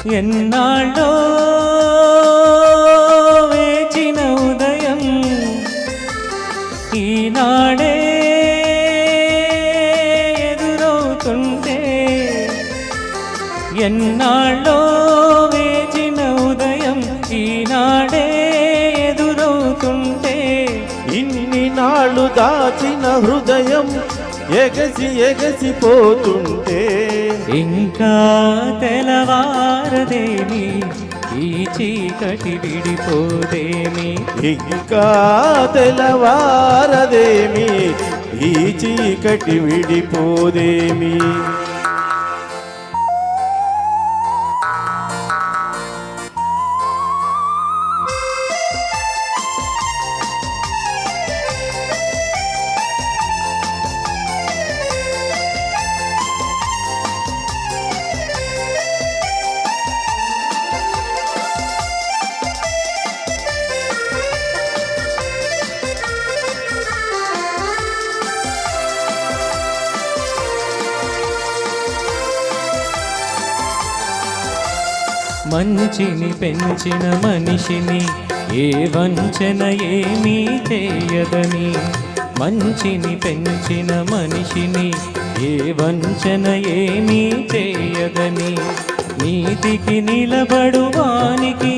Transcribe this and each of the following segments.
ఎన్నాళ్ళో వేచిన ఉదయం ఈనాడే ఎదురవుతుంటే, ఎన్నాళ్ళో వేచిన ఉదయం ఈనాడే ఎదురవుతుంటే, ఇన్ని నాళ్ళు దాచిన హృదయం ఎగసి ఎగసిపోతుంటే, ఇంకా తెలవారదేమి ఈ చీకటి విడిపోదేమి, ఇంకా తెలవారదేమి ఈ చీకటి విడిపోదేమి. మంచిని పెంచిన మనిషిని ఏ వంచన ఏమీ చేయదని, మంచిని పెంచిన మనిషిని ఏ వంచన ఏమీ చేయదని, నీతికి నిలబడువానికి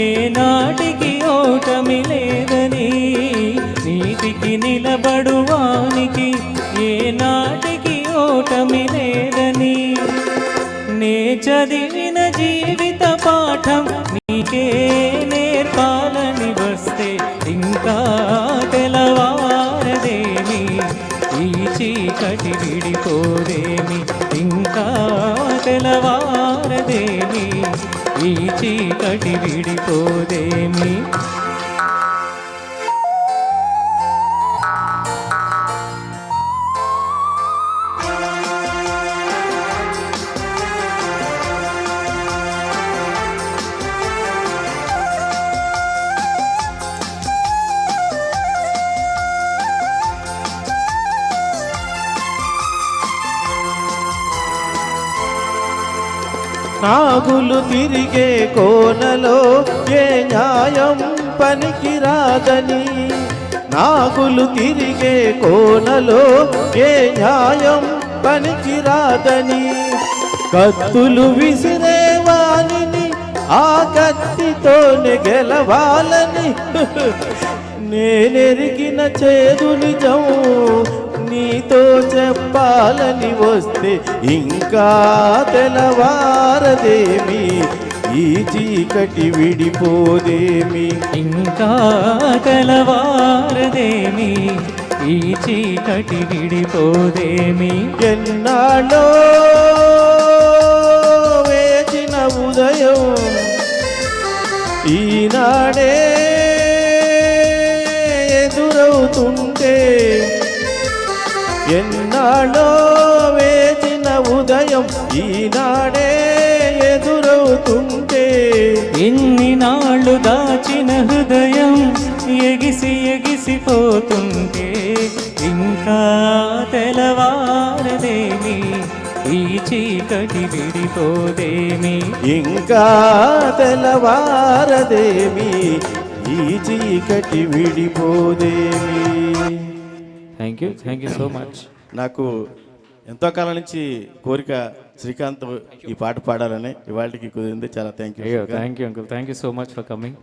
ఏ నాటికి ఓటమి లేదని, నీతికి నిలబడువానికి ఏ నాటికి ఓటమి లేదని, నే చదివిన జీవిత పాఠం నీకే నేర్పాలని వస్తే, ఇంకా తెలవారదేమి ఈ చీకటి విడిపోదేమి, ఇంకా తెలవారదేమి ఈ చీకటి విడిపోదేమి. నాగులు తిరిగే కోనలో ఏ న్యాయం పనికిరాదని, నాగులు తిరిగే కోనలో ఏ న్యాయం పనికిరాదని, కత్తులు విసిరే వాణిని ఆ కత్తితోనే గెలవాలని, నేనెరిగిన చేదు నిజం నీతో చెప్పాలని వస్తే, ఇంకా తెలవారదేమి ఈ చీకటి విడిపోదేమి, ఇంకా తెలవారదేమి ఈ చీకటి విడిపోదేమి. ఎన్నాళ్ళో వేచిన ఉదయం ఈనాడే ఎదురవుతుంటే, ఎన్నాళ్ళో వేచిన ఉదయం ఈనాడే ఎదురవుతుంటే, ఎన్ని నాళ్ళు దాచిన హృదయం ఎగిసి ఎగిసిపోతుంటే, ఇంకా తెలవారదేమి ఈ చీకటి విడిపోదేమి, ఇంకా తెలవారదేమి ఈ చీకటి విడిపోదేమి. Thank you so much. నాకు ఎంతో కాలం నుంచి కోరిక శ్రీకాంత్ ఈ పాట పాడాలని, ఇవాళకి కుదిరింది. చాలా thank you uncle, thank you so much for coming.